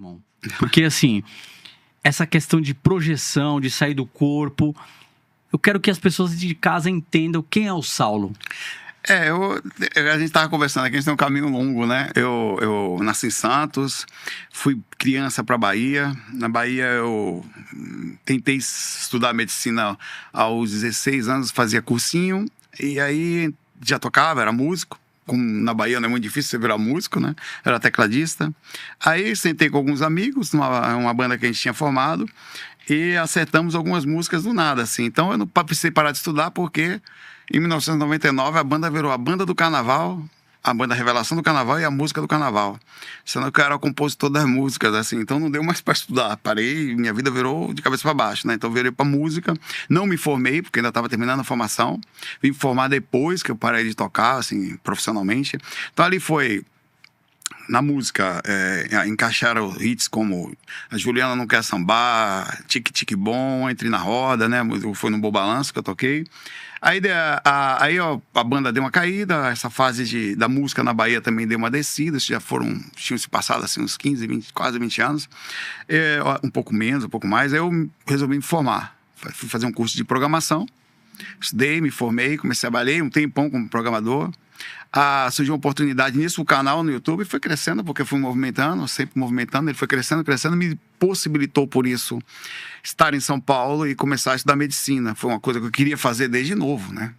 irmão. Porque, assim, essa questão de projeção, de sair do corpo, eu quero que as pessoas de casa entendam quem é o Saulo. A gente estava conversando aqui, a gente tem um caminho longo, né? Eu nasci em Santos, fui criança para Bahia. Na Bahia eu tentei estudar medicina aos 16 anos, fazia cursinho, e aí já tocava, era músico. Como na Bahia não é muito difícil você virar músico, né? Era tecladista. Aí sentei com alguns amigos, uma banda que a gente tinha formado, e acertamos algumas músicas do nada, assim. Então eu não precisei parar de estudar, porque em 1999 a banda virou a banda do carnaval, a banda Revelação do Carnaval e a música do carnaval. Sendo que eu era o compositor das músicas, assim, então não deu mais para estudar. Parei, minha vida virou de cabeça para baixo, né? Então virei para música. Não me formei, porque ainda estava terminando a formação. Vim me formar depois que eu parei de tocar, assim, profissionalmente. Então ali foi, na música, encaixaram hits como A Juliana Não Quer Sambar, Tique Tique Bom, Entre na Roda, né? Foi no Bom Balanço que eu toquei. Aí a banda deu uma caída, essa fase da música na Bahia também deu uma descida, tinham se passado assim, uns 15, 20, quase 20 anos, um pouco menos, um pouco mais. Aí eu resolvi me formar, fui fazer um curso de programação, estudei, me formei, comecei a trabalhar um tempão como programador. Surgiu uma oportunidade nisso, o canal no YouTube foi crescendo, porque eu fui movimentando, sempre movimentando, ele foi crescendo, me possibilitou por isso estar em São Paulo e começar a estudar medicina. Foi uma coisa que eu queria fazer desde novo, né?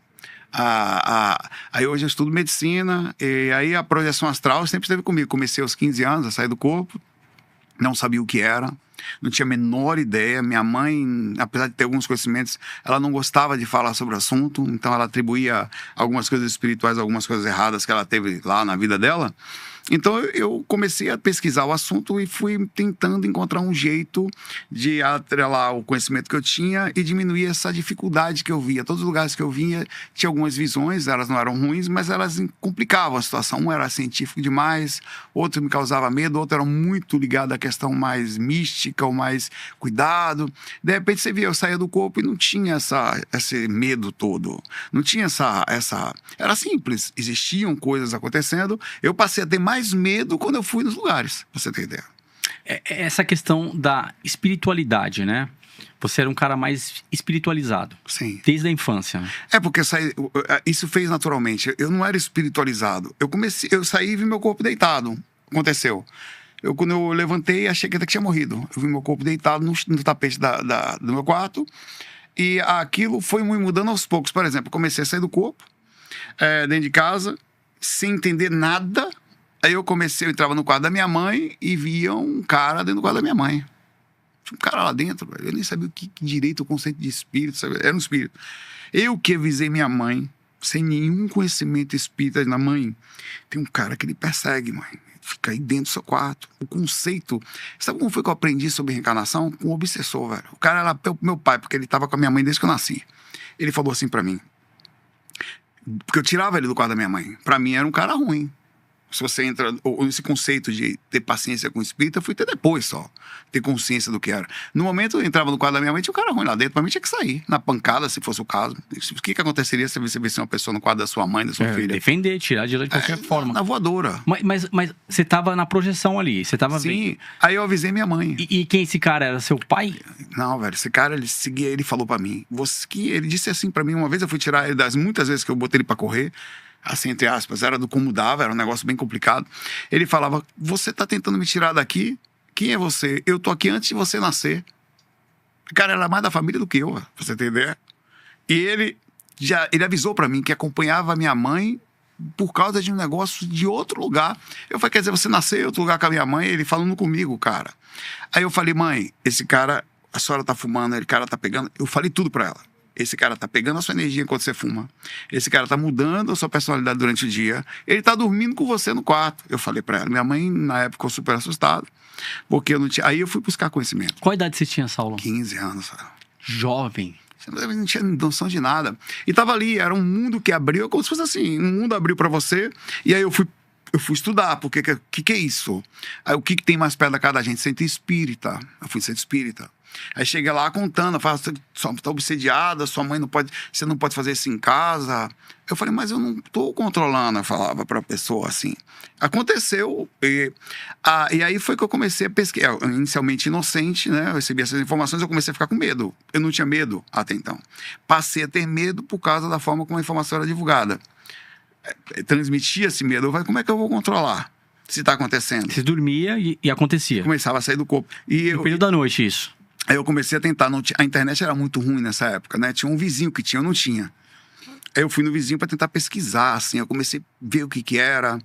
Aí hoje eu estudo medicina, e aí a projeção astral sempre esteve comigo. Comecei aos 15 anos a sair do corpo, não sabia o que era, não tinha a menor ideia. Minha mãe, apesar de ter alguns conhecimentos, ela não gostava de falar sobre o assunto, então ela atribuía algumas coisas espirituais, algumas coisas erradas que ela teve lá na vida dela. Então eu comecei a pesquisar o assunto e fui tentando encontrar um jeito de atrelar o conhecimento que eu tinha e diminuir essa dificuldade que eu via. Todos os lugares que eu vinha tinha algumas visões, elas não eram ruins, mas elas complicavam a situação. Um era científico demais, outro me causava medo, outro era muito ligado à questão mais mística, ou mais cuidado. De repente você via, eu saía do corpo e não tinha esse medo todo. Não tinha essa... Era simples, existiam coisas acontecendo. Eu passei a ter mais medo quando eu fui nos lugares, pra você ter ideia. Essa questão da espiritualidade, né? Você era um cara mais espiritualizado. Sim. Desde a infância. Porque isso fez naturalmente. Eu não era espiritualizado. Eu saí e vi meu corpo deitado. Aconteceu. Quando eu levantei, achei que até que tinha morrido. Eu vi meu corpo deitado no tapete do meu quarto. E aquilo foi me mudando aos poucos. Por exemplo, eu comecei a sair do corpo, dentro de casa, sem entender nada. Aí eu entrava no quarto da minha mãe e via um cara dentro do quarto da minha mãe. Tinha um cara lá dentro, velho. Eu nem sabia o que direito, o conceito de espírito, sabe? Era um espírito. Eu que avisei minha mãe, sem nenhum conhecimento espírita na mãe, tem um cara que ele persegue, mãe. Fica aí dentro do seu quarto. O conceito... Sabe como foi que eu aprendi sobre reencarnação? Com um obsessor, velho. O cara era meu pai, porque ele tava com a minha mãe desde que eu nasci. Ele falou assim pra mim. Porque eu tirava ele do quarto da minha mãe. Pra mim era um cara ruim. Se você entra... Esse conceito de ter paciência com o espírito, eu fui ter depois só. Ter consciência do que era. No momento eu entrava no quarto da minha mãe, tinha um cara ruim lá dentro. Pra mim tinha que sair. Na pancada, se fosse o caso. O que aconteceria se você visse uma pessoa no quarto da sua mãe, da sua filha? Defender, tirar de lá de qualquer forma. Na voadora. Mas você tava na projeção ali. Você tava Sim. vendo. Aí eu avisei minha mãe. E quem esse cara era? Seu pai? Não, velho. Esse cara, ele seguia, ele falou pra mim. Ele disse assim pra mim, uma vez eu fui tirar ele das muitas vezes que eu botei ele pra correr, assim, entre aspas, era do como dava, era um negócio bem complicado. Ele falava, você tá tentando me tirar daqui? Quem é você? Eu tô aqui antes de você nascer. O cara era mais da família do que eu, pra você ter ideia. E ele avisou pra mim que acompanhava a minha mãe por causa de um negócio de outro lugar. Eu falei, quer dizer, você nasceu em outro lugar com a minha mãe? Ele falando comigo, cara. Aí eu falei, mãe, esse cara, a senhora tá fumando, esse cara tá pegando... Eu falei tudo pra ela. Esse cara tá pegando a sua energia enquanto você fuma. Esse cara tá mudando a sua personalidade durante o dia. Ele tá dormindo com você no quarto. Eu falei pra ela. Minha mãe, na época, ficou super assustada. Porque eu não tinha... Aí eu fui buscar conhecimento. Qual idade você tinha, Saulo? 15 anos. Cara. Jovem. Você não tinha noção de nada. E tava ali, era um mundo que abriu, como se fosse assim, um mundo abriu pra você. E aí eu fui eu fui estudar, porque que é isso? Aí, o que tem mais perto da casa da gente? Centro espírita. Eu fui centro espírita. Aí cheguei lá contando, eu falei, sua tá obsediada, sua mãe não pode, você não pode fazer isso em casa. Eu falei, mas eu não tô controlando, eu falava pra pessoa assim. Aconteceu, e aí foi que eu comecei a pesquisar, inicialmente inocente, né, eu recebi essas informações, eu comecei a ficar com medo. Eu não tinha medo até então. Passei a ter medo por causa da forma como a informação era divulgada. Transmitia esse medo, eu falei, como é que eu vou controlar se tá acontecendo? Você dormia e acontecia. Começava a sair do corpo. No período da noite, isso. Aí eu comecei a tentar, a internet era muito ruim nessa época, né? Tinha um vizinho que tinha, eu não tinha. Aí eu fui no vizinho para tentar pesquisar, assim, eu comecei a ver o que era.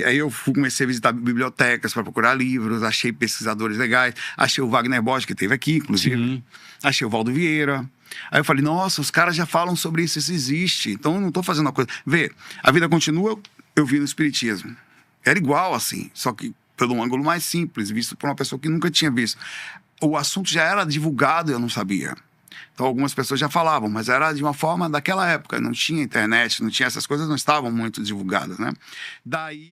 Aí eu comecei a visitar bibliotecas para procurar livros, achei pesquisadores legais, achei o Wagner Borges, que esteve aqui, inclusive. Sim. Achei o Valdo Vieira. Aí eu falei, nossa, os caras já falam sobre isso, isso existe, então eu não tô fazendo uma coisa. Vê, a vida continua, eu vi no espiritismo. Era igual, assim, só que pelo um ângulo mais simples, visto por uma pessoa que nunca tinha visto. O assunto já era divulgado e eu não sabia. Então algumas pessoas já falavam, mas era de uma forma daquela época. Não tinha internet, não tinha essas coisas, não estavam muito divulgadas, né? Daí...